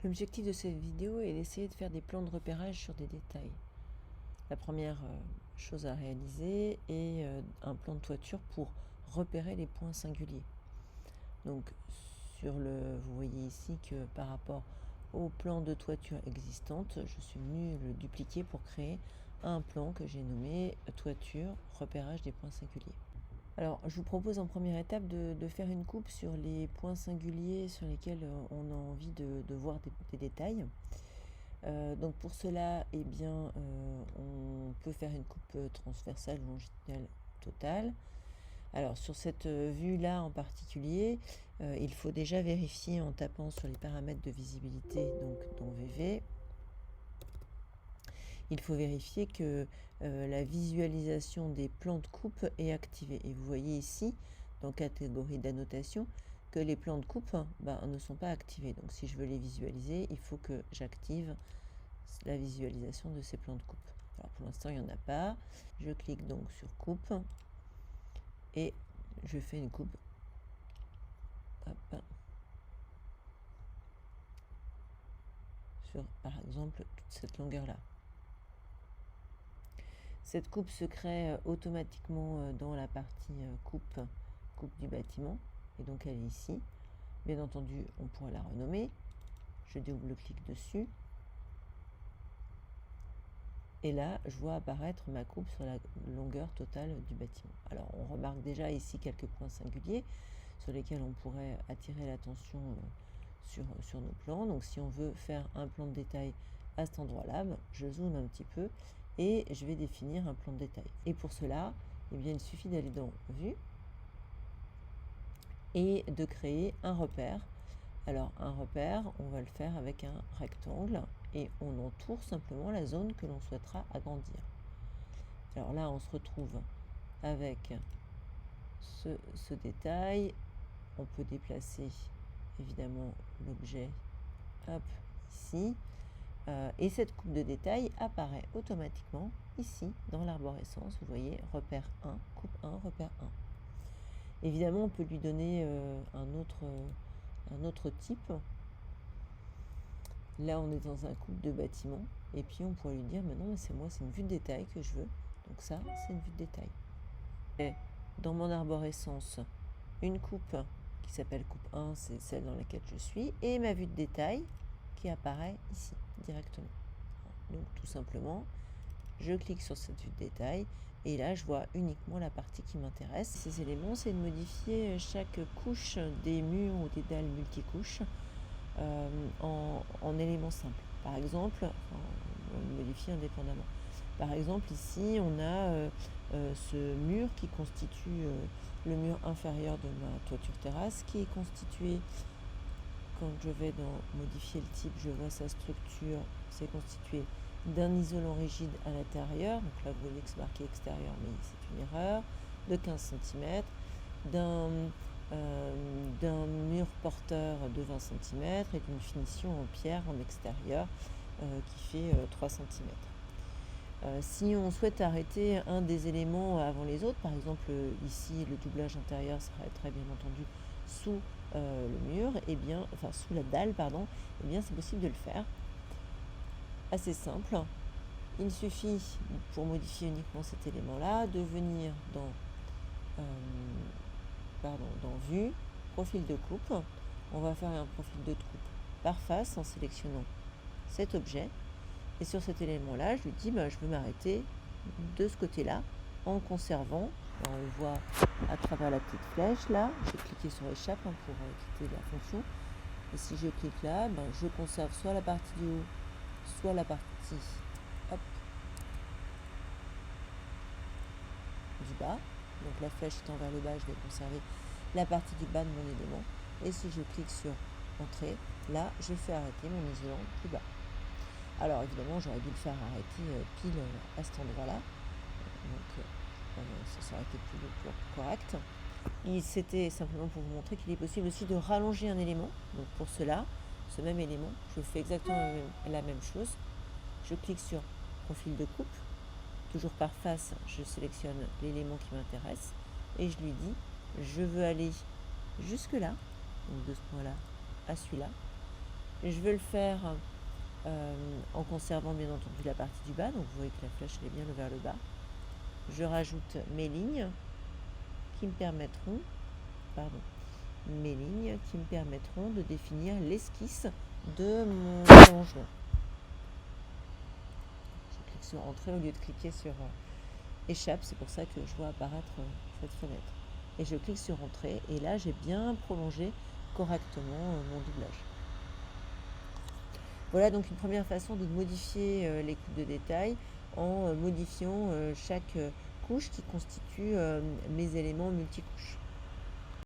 L'objectif de cette vidéo est d'essayer de faire des plans de repérage sur des détails. La première chose à réaliser est un plan de toiture pour repérer les points singuliers. Donc vous voyez ici que par rapport au plan de toiture existante, je suis venu le dupliquer pour créer un plan que j'ai nommé toiture repérage des points singuliers. Alors, je vous propose en première étape de faire une coupe sur les points singuliers sur lesquels on a envie de voir des détails. Donc pour cela, eh bien, on peut faire une coupe transversale ou longitudinale totale. Alors sur cette vue-là en particulier, il faut déjà vérifier en tapant sur les paramètres de visibilité, donc dans VV. Il faut vérifier que la visualisation des plans de coupe est activée. Et vous voyez ici, dans catégorie d'annotation, que les plans de coupe ne sont pas activés. Donc si je veux les visualiser, il faut que j'active la visualisation de ces plans de coupe. Alors pour l'instant, il n'y en a pas. Je clique donc sur coupe et je fais une coupe. Hop. Sur, par exemple, toute cette longueur-là. Cette coupe se crée automatiquement dans la partie coupe du bâtiment, et donc elle est ici. Bien entendu, on pourra la renommer. Je double-clique dessus. Et là, je vois apparaître ma coupe sur la longueur totale du bâtiment. Alors, on remarque déjà ici quelques points singuliers sur lesquels on pourrait attirer l'attention sur nos plans. Donc, si on veut faire un plan de détail à cet endroit-là, je zoome un petit peu et je vais définir un plan de détail. Et pour cela, eh bien, il suffit d'aller dans Vue et de créer un repère. Alors, un repère, on va le faire avec un rectangle et on entoure simplement la zone que l'on souhaitera agrandir. Alors là, on se retrouve avec ce détail. On peut déplacer évidemment l'objet ici. Et cette coupe de détail apparaît automatiquement ici dans l'arborescence. Vous voyez, repère 1, coupe 1, repère 1. Évidemment, on peut lui donner un autre type. Là, on est dans un coupe de bâtiment. Et puis, on pourrait lui dire, mais non, c'est une vue de détail que je veux. Donc ça, c'est une vue de détail. Et dans mon arborescence, une coupe qui s'appelle coupe 1, c'est celle dans laquelle je suis. Et ma vue de détail qui apparaît ici, directement. Donc, tout simplement, je clique sur cette vue de détail. Et là, je vois uniquement la partie qui m'intéresse. Ces éléments, c'est de modifier chaque couche des murs ou des dalles multicouches en éléments simples. Par exemple, on le modifie indépendamment. Par exemple, ici, on a ce mur qui constitue le mur inférieur de ma toiture terrasse, qui est constitué, quand je vais dans modifier le type, je vois sa structure, c'est constitué d'un isolant rigide à l'intérieur, donc là vous voyez que c'est marqué extérieur, mais c'est une erreur, de 15 cm, d'un mur porteur de 20 cm et d'une finition en pierre en extérieur qui fait 3 cm. Si on souhaite arrêter un des éléments avant les autres, par exemple ici le doublage intérieur s'arrêterait bien entendu sous le mur, sous la dalle, pardon, et bien c'est possible de le faire. Assez simple. Il suffit, pour modifier uniquement cet élément-là, de venir dans Vue, profil de coupe. On va faire un profil de coupe par face en sélectionnant cet objet. Et sur cet élément-là, je lui dis, je veux m'arrêter de ce côté-là en conservant. Alors, on le voit à travers la petite flèche là. Je vais cliquer sur échappe pour quitter la fonction. Et si je clique là, je conserve soit la partie du haut, soit la partie du bas. Donc la flèche étant vers le bas, je vais conserver la partie du bas de mon élément. Et si je clique sur Entrée, là, je fais arrêter mon isolant plus bas. Alors évidemment, j'aurais dû le faire arrêter pile à cet endroit-là. Donc ça aurait été plus correct. C'était simplement pour vous montrer qu'il est possible aussi de rallonger un élément. Donc pour cela, ce même élément, je fais exactement la même chose. Je clique sur Profil de coupe. Toujours par face, je sélectionne l'élément qui m'intéresse et je lui dis, je veux aller jusque là, donc de ce point-là à celui-là. Je veux le faire en conservant bien entendu la partie du bas. Donc vous voyez que la flèche elle est bien vers le bas. Je rajoute mes lignes qui me permettront, de définir l'esquisse de mon prolongement. Je clique sur Entrée au lieu de cliquer sur Échappe, c'est pour ça que je vois apparaître cette fenêtre. Et je clique sur Entrée et là j'ai bien prolongé correctement mon doublage. Voilà donc une première façon de modifier les coupes de détail en modifiant chaque couche qui constitue mes éléments multicouches.